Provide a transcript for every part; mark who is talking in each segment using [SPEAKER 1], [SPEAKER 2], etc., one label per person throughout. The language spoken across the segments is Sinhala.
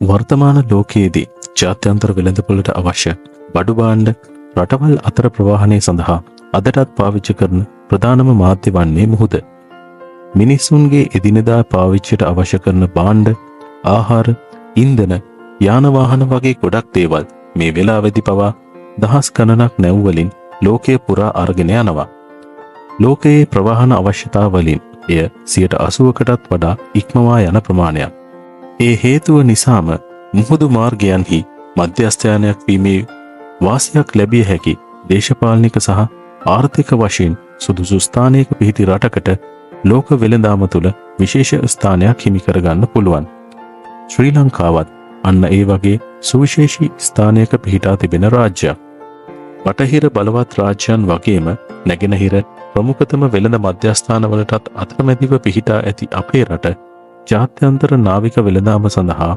[SPEAKER 1] වර්තමාන ලෝකයේදී ජාත්‍යන්තර වෙළඳපොළට අවශ්‍ය බඩු භාණ්ඩ රටවල් අතර ප්‍රවාහනය සඳහා අදටත් පාවිච්චි කරන ප්‍රධානම මාධ්‍ය වන්නේ මුහුද. මිනිසුන්ගේ එදිනෙදා පාවිච්චියට අවශ්‍ය කරන භාණ්ඩ, ආහාර, ඉන්ධන, යාන වාහන වගේ ගොඩක් දේවල් මේ වෙලාවේදී පවා දහස් ගණනක් නැව් වලින් ලෝකයේ පුරා අරගෙන යනවා. ලෝකයේ ප්‍රවාහන අවශ්‍යතාව වලින් එය 80%කටත් වඩා ඉක්මවා යන ප්‍රමාණයක්. ඒ හේතුව නිසාම මුහුදු මාර්ගයන්හි මධ්‍යස්ථානයක් වීමේ වාසියක් ලැබිය හැකි දේශපාලනික සහ ආර්ථික වශයෙන් සුදුසු ස්ථානයක පිහිටි රටකට ලෝක වෙළඳාම තුළ විශේෂ ස්ථානයක් හිමි කරගන්න පුළුවන්. ශ්‍රී ලංකාවත් අන්න ඒ වගේ සුවිශේෂී ස්ථානයක පිහිටා තිබෙන රාජ්‍යයක්. බටහිර බලවත් රාජ්‍යයන් වගේම නැගෙනහිර ප්‍රමුඛතම වෙළඳ මධ්‍යස්ථානවලටත් අතරමැදිව පිහිටා ඇති අපේ රට ජාත්‍යන්තර නාවික වෙළඳාම සඳහා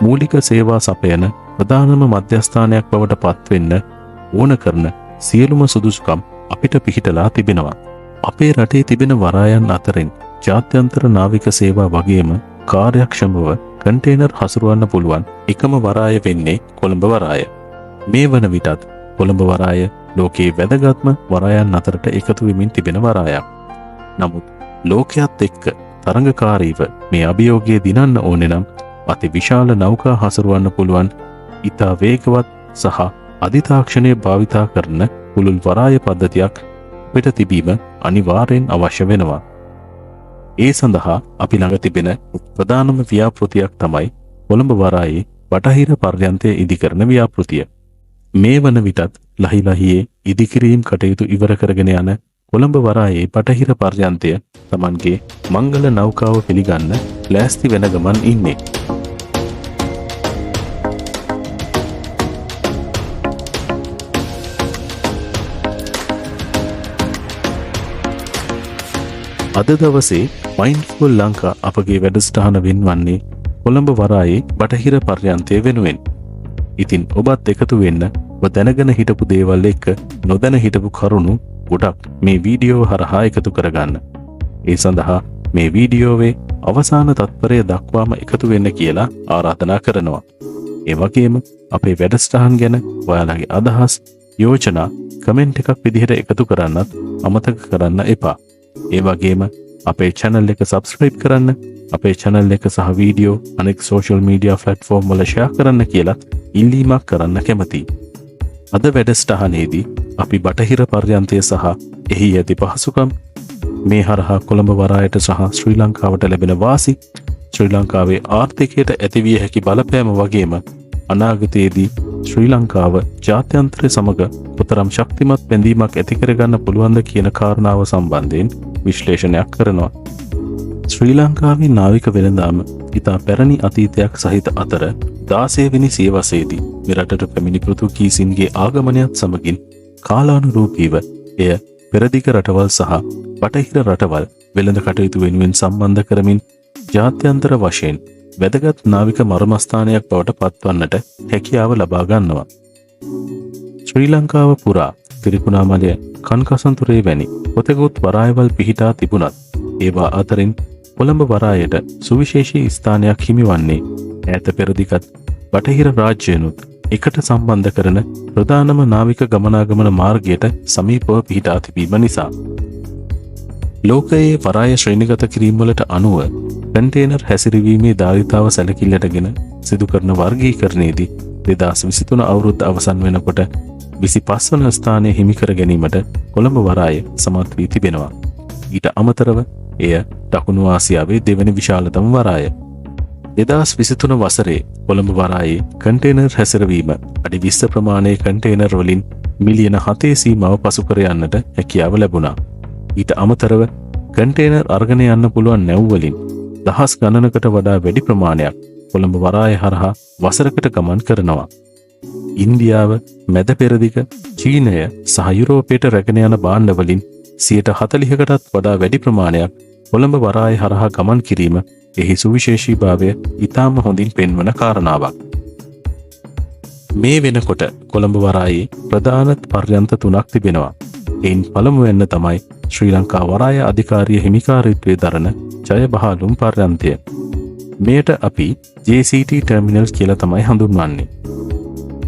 [SPEAKER 1] මූලික සේවා සපයන ප්‍රධානම මධ්‍යස්ථානයක් බවට පත්වෙන්න ඕන කරන සියලුම සුදුසුකම් අපිට පිහිටලා තිබෙනවා. අපේ රටේ තිබෙන වරායන් අතරින් ජාත්‍යන්තර නාවික සේවා වගේම කාර්යක්ෂමව කන්ටේනර් හසුරවන්න පුළුවන් එකම වරාය වෙන්නේ කොළඹ වරාය. මේ වන විටත් කොළඹ වරාය ලෝකයේ වැදගත්ම වරායන් අතරට එකතු වෙමින් තිබෙන වරායක්. නමුත් ලෝකයේත් එක්ක තරඟකාරීව මේ අභියෝගය දිනන්න ඕනේ නම් අති විශාල නෞකා හසුරවන්න පුළුවන් ඉතා වේගවත් සහ අධිතාක්ෂණය භාවිතා කරන පුළුල් වරාය පද්ධතියක් පිට තිබීම අනිවාර්යෙන් අවශ්‍ය වෙනවා. ඒ සඳහා අපි ළඟ තිබෙන ප්‍රධානම ව්‍යාපෘතියක් තමයි කොළඹ වරායේ බටහිර පර්යන්තය ඉදිකරන ව්‍යාපෘතිය. මේ වන විටත් ලහි ලහියේ ඉදිකිරීම් කටයුතු ඉවර කරගෙන යන කොළඹ වරායේ බටහිර පර්යන්තය Tamanගේ මංගල නෞකාව පිළිගන්න ලෑස්ති වෙන ගමන් ඉන්නේ. අද දවසේ මයින්ඩ්ෆුල් ලංකා අපගේ වැඩසටහන වෙන්වන්නේ කොළඹ වරායේ බටහිර පර්යන්තය වෙනුවෙන්. ඉතින් ඔබත් එකතු වෙන්න ඔබ දැනගෙන හිටපු දේවල් එක්ක නොදැන හිටපු කරුණු ගොඩක් මේ වීඩියෝ හරහා එකතු කරගන්න. ඒ සඳහා මේ වීඩියෝවේ අවසාන තත්පරය දක්වාම එකතු වෙන්න කියලා ආරාධනා කරනවා. ඒ වගේම අපේ වැඩසටහන් ගැන ඔයාලගේ අදහස්, යෝජනා කමෙන්ට් එකක් විදිහට එකතු කරන්නත් අමතක කරන්න එපා. ඒ වගේම අපේ channel එක subscribe කරන්න, අපේ channel එක සහ වීඩියෝ අනෙක් social media platform වල share කරන්න කියලා ඉල්ලීමක් කරන්න කැමතියි. අද වැඩසටහනේදී අපි බටහිර පර්යන්තය සහ එහි ඇති පහසුකම්, මේ හරහා කොළඹ වරායට සහ ශ්‍රී ලංකාවට ලැබෙන වාසි, ශ්‍රී ලංකාවේ ආර්ථිකයට ඇතිවිය හැකි බලපෑම වගේම අනාගතයේදී ශ්‍රී ලංකාව ජාත්‍යන්තරය සමග කොතරම් ශක්තිමත් බැඳීමක් ඇති කරගන්න පුළුවන්ද කියන කාරණාව සම්බන්ධයෙන් විශ්ලේෂණයක් කරනවා. ශ්‍රී ලංකාවේ නාවික වෙළඳාම ඉතා පැරණි අතීතයක් සහිත අතර 16 වෙනි සියවසේදී මෙරටට පැමිණි පෘතුගීසින්ගේ ආගමනයත් සමගින් කාලානුරූපීව එය පෙරදිග රටවල් සහ බටහිර රටවල් වෙළඳ කටයුතු වෙනුවෙන් සම්බන්ධ කරමින් ජාත්‍යන්තර වශයෙන් වැදගත් නාවික මර්මස්ථානයක් බවට පත්වන්නට හැකියාව ලබා ගන්නවා. ශ්‍රී ලංකාව පුරා ත්‍රිකුණාමලය, කන්කසන්තුරේ වැනි කොතෙකුත් වරායවල් පිහිටා තිබුණත් ඒවා අතරින් කොළඹ වරායට සුවිශේෂී ස්ථානයක් හිමිවන්නේ ඈත පෙරදිගත් බටහිර රාජ්‍යයනුත් එකට සම්බන්ධ කරන ප්‍රධානම නාවික ගමනාගමන මාර්ගයට සමීපව පිහිටා තිබීම නිසා. ලෝකයේ වරාය ශ්‍රේණිගත කිරීම වලට අනුව කන්ටේනර් හැසිරවීමේ ධාරිතාව සැලකිල්ලටගෙන සිදු කරන වර්ගීකරණයේදී 2023 අවුරුද්ද අවසන් වෙනකොට 25 වන ස්ථානය හිමි කර ගැනීමට කොළඹ වරාය සමත් වී තිබෙනවා. ඊට අමතරව එය දකුණු ආසියාවේ දෙවැනි විශාලතම වරාය. 2023 වසරේ කොළඹ වරායේ කන්ටේනර් හැසිරවීම අඩි 20 ප්‍රමාණයේ කන්ටේනර් වලින් මිලියන 7 සීමාව පසු කර යන්නට හැකියාව ලැබුණා. ඊට අමතරව කන්ටේනර් අරගෙන යන්න පුළුවන් නැව් වලින් දහස් ගණනකට වඩා වැඩි ප්‍රමාණයක් කොළඹ වරාය හරහා වසරකට ගමන් කරනවා. ඉන්දියාව, මැද පෙරදිග, චීනය සහ යුරෝපයට රැගෙන යන භාණ්ඩ වලින් 40%කටත් වඩා වැඩි ප්‍රමාණයක් කොළඹ වරාය හරහා ගමන් කිරීම එහි සුවිශේෂීභාවය ඉතාම හොඳින් පෙන්වන කාරණාවක්. මේ වෙනකොට කොළඹ වරායේ ප්‍රධාන පර්යන්ත 3ක් තිබෙනවා. එයින් පළමුවෙන්න තමයි ශ්‍රී ලංකා වරාය අධිකාරිය හිමිකාරීත්වයේ දරන ජයබහාලුම් පර්යන්තය. මෙයට අපි JCT ටර්මිනල් කියලා තමයි හඳුන්වන්නේ.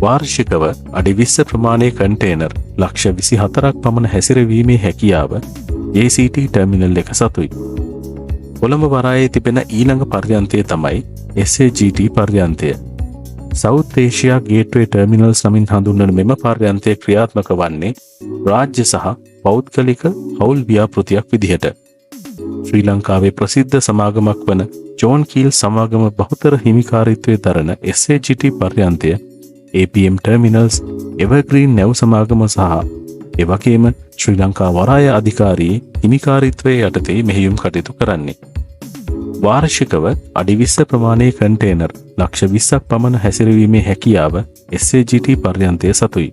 [SPEAKER 1] වාර්ෂිකව අඩි 20 ප්‍රමාණයේ කන්ටේනර් ලක්ෂ 24ක් පමණ හැසිරවීමේ හැකියාව JCT ටර්මිනල් එක සතුයි. කොළඹ වරායේ තිබෙන ඊළඟ පර්යන්තය තමයි SAGT පර්යන්තය. සවුත් ඒෂියා ගේට්වේ ටර්මිනල්ස් නමින් හඳුන්වන මෙම පර්යන්තය ක්‍රියාත්මක වන්නේ රාජ්‍ය සහ පෞද්ගලික හවුල් ව්‍යාපෘතියක් විදිහට. ශ්‍රී ලංකාවේ ප්‍රසිද්ධ සමාගමක් වන ජෝන් කීල් සමාගම බහුතර හිමිකාරීත්වයේ දරන SAGT පර්යන්තය APM ටර්මිනල්ස් එවර්ග්‍රීන් නැව් සමාගම සහ එවැගේම ශ්‍රී ලංකා වරාය අධිකාරී හිමිකාරීත්වයේ යටතේ මෙහෙයුම් කටයුතු කරන්නේ. වාර්ෂිකව අඩි 20 ප්‍රමාණයේ කන්ටේනර් ලක්ෂ 20ක් පමණ හැසිරවීමේ හැකියාව SAGT පර්යන්තය සතුයි.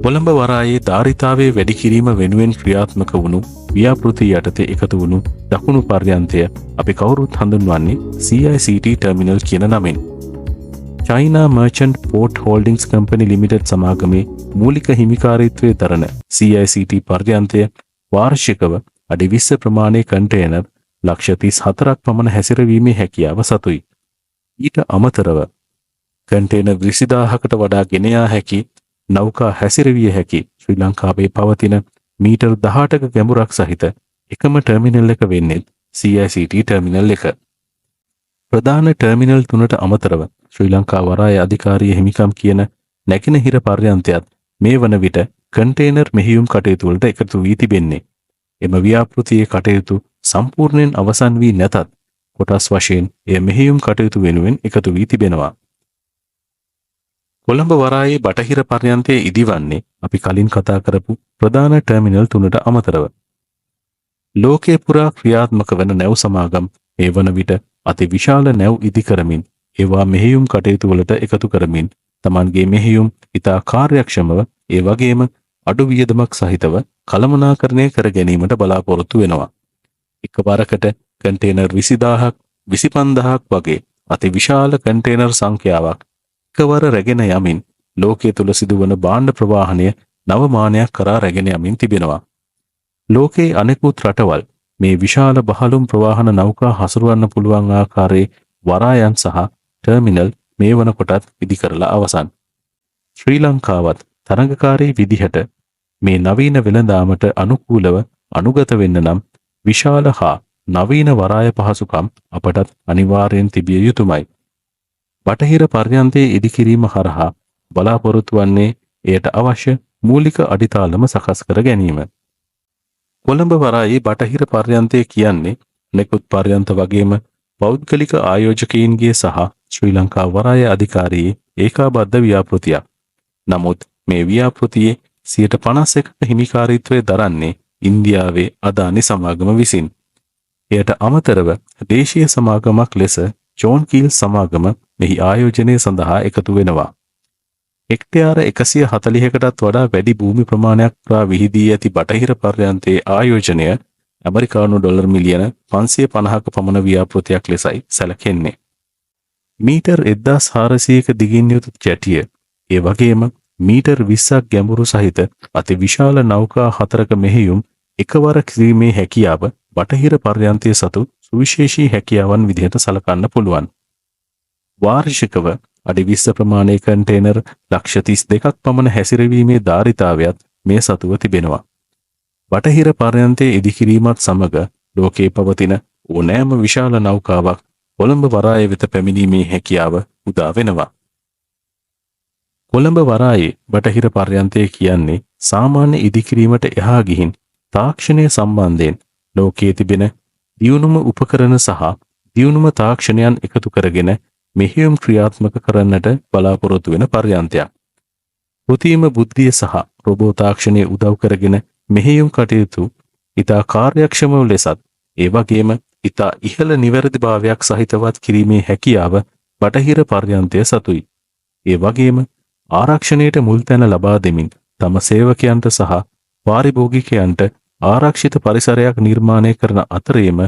[SPEAKER 1] කොළඹ වරායේ ධාරිතාවේ වැඩි කිරීම වෙනුවෙන් ක්‍රියාත්මක වුණු ව්‍යාපෘති යටතේ එකතු වුණු දකුණු පර්යන්තය අපි කවුරුත් හඳුන්වන්නේ CICT ටර්මිනල් කියන නමින්. China merchant port holdings company limited සමාගමේ මූලික හිමිකාරීත්වයේ දරන CICT පර්යන්තය වාර්ෂිකව අඩි 20 ප්‍රමාණයේ කන්ටේනර් ලක්ෂ 34ක් පමණ හැසිරවීමේ හැකියාව සතුයි. ඊට අමතරව කන්ටේනර් 20000කට වඩා ගෙන යා හැකි නෞකා හැසිරවිය හැකි ශ්‍රී ලංකාවේ පවතින මීටර් 18ක ගැඹුරක් සහිත එකම ටර්මිනල් එක වෙන්නේ CICT ටර්මිනල් එක. ප්‍රධාන ටර්මිනල් තුනට අමතරව ශ්‍රී ලංකා වරාය අධිකාරිය හිමිකම් කියන නැගෙනහිර පර්යන්තයත් මේ වන විට කන්ටේනර් මෙහෙයුම් කටයුතු වලට එකතු වී තිබෙන්නේ. එම ව්‍යාපෘතියේ කටයුතු සම්පූර්ණයෙන් අවසන් වී නැතත් කොටස් වශයෙන් එය මෙහෙයුම් කටයුතු වෙනුවෙන් එකතු වී තිබෙනවා. කොළඹ වරායේ බටහිර පර්යන්තයේ ඉදිවන්නේ අපි කලින් කතා කරපු ප්‍රධාන ටර්මිනල් තුනට අමතරව. ලෝකයේ පුරා ක්‍රියාත්මක වන නැව් සමාගම් ඒ වන විට අති විශාල නැව් ඉදි කරමින් ඒවා මෙහෙයුම් කටයුතු වලට එකතු කරමින් Tamanගේ මෙහෙයුම් ඉතා කාර්යක්ෂමව ඒ වගේම අඩු වියදමක් සහිතව කළමනාකරණය කර ගැනීමට බලාපොරොත්තු වෙනවා. එකවරකට කන්ටේනර් 20000ක් 25000ක් වගේ අති විශාල කන්ටේනර් සංඛ්‍යාවක් එකවර රැගෙන යමින් ලෝකයේ තුල සිදුවන භාණ්ඩ ප්‍රවාහනය නවමානයක් කරා රැගෙන යමින් තිබෙනවා. ලෝකයේ අනෙකුත් රටවල් මේ විශාල බහලුම් ප්‍රවාහන නෞකා හසුරවන්න පුළුවන් ආකාරයේ වරායන් සහ ටර්මිනල් මේ වන කොටත් ඉදි කරලා අවසන්. ශ්‍රී ලංකාවත් තරඟකාරී විදිහට මේ නවීන වෙළඳාමට අනුකූලව අනුගත වෙන්න නම් විශාල හා නවීන වරාය පහසුකම් අපටත් අනිවාර්යෙන් තිබිය යුතුමයි. බටහිර පර්යන්තයේ ඉදිකිරීම හරහා බලාපොරොත්තු වන්නේ එයට අවශ්‍ය මූලික අඩිතාලම සකස් කර ගැනීම. කොළඹ වරායේ බටහිර පර්යන්තය කියන්නේ නිකුත් පර්යන්ත වගේම පෞද්ගලික ආයෝජකයින්ගේ සහ ශ්‍රී ලංකා වරාය අධිකාරියේ ඒකාබද්ධ ව්‍යාපෘතියක්. නමුත් මේ ව්‍යාපෘතියේ 51% හිමිකාරීත්වය දරන්නේ ඉන්දියාවේ අදානි සමාගම විසින්. එයට අමතරව දේශීය සමාගමක් ලෙස ජෝන් කීල් සමාගම මෙහි ආයෝජනය සඳහා එකතු වෙනවා. හෙක්ටයාර 140කටත් වඩා වැඩි භූමි ප්‍රමාණයක් පුරා විහිදී ඇති බටහිර පර්යන්තයේ ආයෝජනය ඇමරිකානු ඩොලර් මිලියන 550ක පමණ ව්‍යාපෘතියක් ලෙසයි සැලකෙන්නේ. මීටර් 1400ක දිගින් යුතු ජැටිය, ඒ වගේම මීටර් 20ක් ගැඹුරු සහිත අති විශාල නෞකා 4ක මෙහෙයුම් එකවර කිරීමේ හැකියාව බටහිර පර්යන්තයේ සතු සුවිශේෂී හැකියාවන් විදිහට සලකන්න පුළුවන්. වාර්ෂිකව අඩි 20 ප්‍රමාණයේ කන්ටේනර් ලක්ෂ 32ක් පමණ හැසිරවීමේ ධාරිතාවයත් මේ සතුව තිබෙනවා. බටහිර පර්යන්තයේ ඉදිකිරීමත් සමග ලෝකයේ පවතින ඕනෑම විශාල නෞකාවක් කොළඹ වරාය වෙත පැමිණීමේ හැකියාව උදා වෙනවා. කොළඹ වරායේ බටහිර පර්යන්තය කියන්නේ සාමාන්‍ය ඉදිකිරීමට එහා ගිහින් තාක්ෂණය සම්බන්ධයෙන් ලෝකයේ තිබෙන දියුණුම උපකරණ සහ දියුණුම තාක්ෂණයන් එකතු කරගෙන මෙහෙයුම් ක්‍රියාත්මක කරන්නට බලාපොරොත්තු වෙන පර්යන්තයක්. කෘත්‍රිම බුද්ධිය සහ රොබෝ තාක්ෂණය උදව් කරගෙන මෙහෙයුම් කටයුතු ඉතා කාර්යක්ෂමව ලෙසත් ඒ වගේම ඉතා ඉහළ නිවැරදිභාවයක් සහිතවත් කිරීමේ හැකියාව බටහිර පර්යන්තය සතුයි. ඒ වගේම ආරක්ෂණයට මුල් තැන ලබා දෙමින් තම සේවකයන්ට සහ පාරිභෝගිකයන්ට ආරක්ෂිත පරිසරයක් නිර්මාණය කරන අතරේම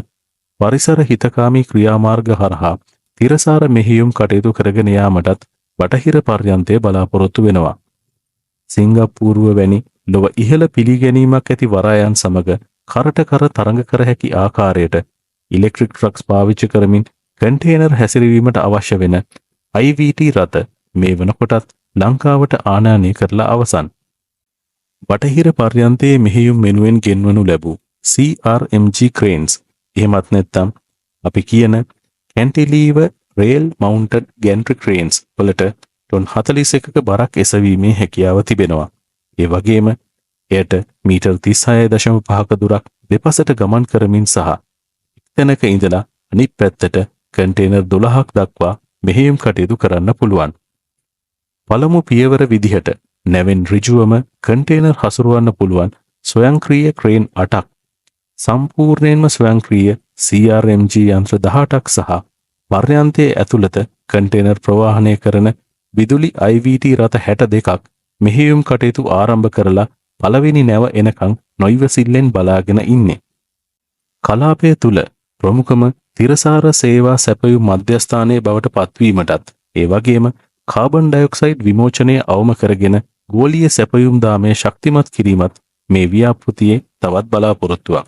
[SPEAKER 1] පරිසර හිතකාමී ක්‍රියාමාර්ග හරහා තිරසාර මෙහෙයුම් කටයුතු කරගෙන යාමටත් බටහිර පර්යන්තය බලාපොරොත්තු වෙනවා. සිංගප්පූරුව වැනි ලොව ඉහළ පිළිගැනීමක් ඇති වරායන් සමග කරට කර තරඟ කර හැකි ආකාරයට ඉලෙක්ට්‍රික් ට්‍රක්ස් පාවිච්චි කරමින් කන්ටේනර් හැසිරවීමට අවශ්‍ය වෙන IVT රථ මේ වනකොටත් ලංකාවට ආනයනය කරලා අවසන්. බටහිර පර්යන්තයේ මෙහෙයුම් වෙනුවෙන් ගෙන්වනු ලැබූ CRMG cranes එහෙමත් නැත්නම් අපි කියන cantilever rail mounted gantry cranes වලට ටොන් 41ක බරක් එසවීමේ හැකියාව තිබෙනවා. ඒ වගේම එයට මීටර් 36.5ක දුරක් දෙපසට ගමන් කරමින් සහ එක්තැනක ඉඳලා අනිත් පැත්තට කන්ටේනර් 12ක් දක්වා මෙහෙයුම් කටයුතු කරන්න පුළුවන්. පළමු පියවර විදිහට නැවෙන් ඍජුවම කන්ටේනර් හසුරවන්න පුළුවන් ස්වයංක්‍රීය ක්‍රේන් 8ක්, සම්පූර්ණයෙන්ම ස්වයංක්‍රීය CRMG යන්ත්‍ර 18ක් සහ පර්යන්තයේ ඇතුළත කන්ටේනර් ප්‍රවාහනය කරන විදුලි IVT රථ 62ක් මෙහෙයුම් කටයුතු ආරම්භ කරලා පළවෙනි නැව එනකන් නොයිවසිල්ලෙන් බලාගෙන ඉන්නේ. කලාපය තුල ප්‍රමුඛම තිරසාර සේවා සැපයුම් මධ්‍යස්ථානයේ බවට පත්වීමටත් ඒ වගේම කාබන් ඩයොක්සයිඩ් විමෝචනය අවම කරගෙන ගෝලීය සැපයුම් දාමය ශක්තිමත් කිරීමත් මේ ව්‍යාපෘතියේ තවත් බලාපොරොත්තුවක්.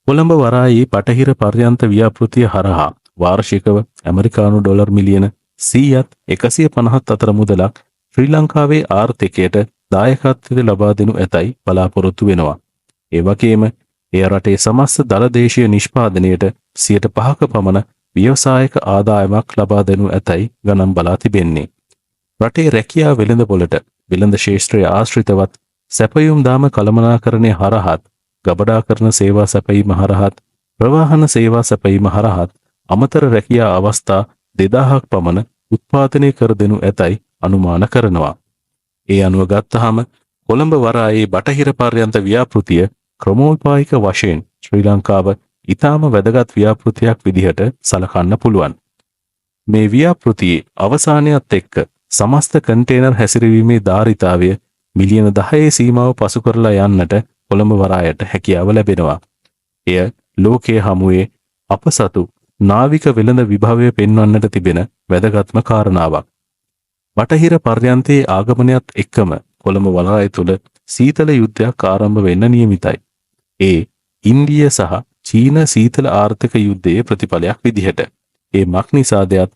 [SPEAKER 1] කොළඹ වරායේ බටහිර පර්යන්ත ව්‍යාපෘතිය හරහා වාර්ෂිකව ඇමරිකානු ඩොලර් මිලියන 100ත් 150ත් අතර මුදලක් ශ්‍රී ලංකාවේ ආර්ථිකයට දායකත්වය ලබා දෙනු ඇතයි බලාපොරොත්තු වෙනවා. ඒ වගේම එය රටේ සමස්ත දළදේශීය නිෂ්පාදනයට 5% පමණ ව්‍යවසායක ආදායමක් ලබා දෙනු ඇතයි ගණන් බලා තිබෙන්නේ. රටේ රැකියා වෙළඳපොළට වෙළඳ ශාස්ත්‍රයේ ආශ්‍රිතවත් සැපයුම් දාම කළමනාකරණය හරහත්, ගබඩා කරන සේවා සැපයීම හරහත්, ප්‍රවාහන සේවා සැපයීම හරහත් අමතර රැකියා අවස්ථා 2000ක් පමණ උත්පාදනය කර දෙනු ඇතයි අනුමාන කරනවා. ඒ අනුව ගත්තහම කොළඹ වරායේ බටහිර පර්යන්ත ව්‍යාපෘතිය ක්‍රමෝපායික වශයෙන් ශ්‍රී ලංකාව ඊටාම වැදගත් ව්‍යාපෘතියක් විදිහට සලකන්න පුළුවන්. මේ ව්‍යාපෘතියේ අවසානයත් එක්ක සමස්ත කන්ටේනර් හැසිරවීමේ ධාරිතාවය මිලියන 10 සීමාව පසු කරලා යන්නට කොළඹ වරායට හැකියාව ලැබෙනවා. එය ලෝකයේ හමුවේ අප සතු නාවික වෙළඳ විභවය පෙන්වන්නට තිබෙන වැදගත්ම කාරණාවක්. බටහිර පර්යන්තයේ ආගමනයත් එක්කම කොළඹ වරාය තුල සීතල යුද්ධයක් ආරම්භ වෙන්න නියමිතයි. ඒ ඉන්දිය සහ චීන සීතල ආර්ථික යුද්ධයේ ප්‍රතිඵලයක් විදිහට. ඒ මක්නිසාදයක්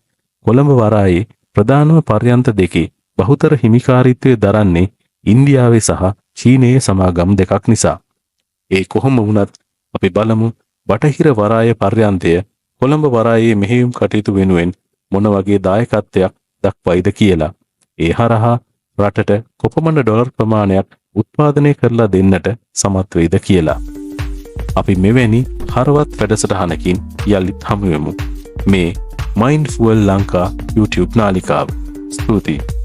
[SPEAKER 1] කොළඹ වරායේ ප්‍රධානම පර්යන්ත දෙකේ බහුතර හිමිකාරීත්වය දරන්නේ ඉන්දියාවේ සහ චීනයේ සමාගම් දෙකක් නිසා. ඒ කොහොම වුණත් අපි බලමු බටහිර වරාය පර්යන්තය කොළඹ වරායේ මෙහෙයුම් කටයුතු වෙනුවෙන් මොන වගේ දායකත්වයක් දක්වයිද කියලා. ඒ හරහා රටට කොපමණ ඩොලර් ප්‍රමාණයක් උත්පාදනය කරලා දෙන්නට සමත් වෙයිද කියලා. අපි මෙවැනි හරවත් වැඩසටහනකින් යලිත් හමු වෙමු. මේ Mindful ලංකා YouTube නාලිකාව. ස්තුතියි.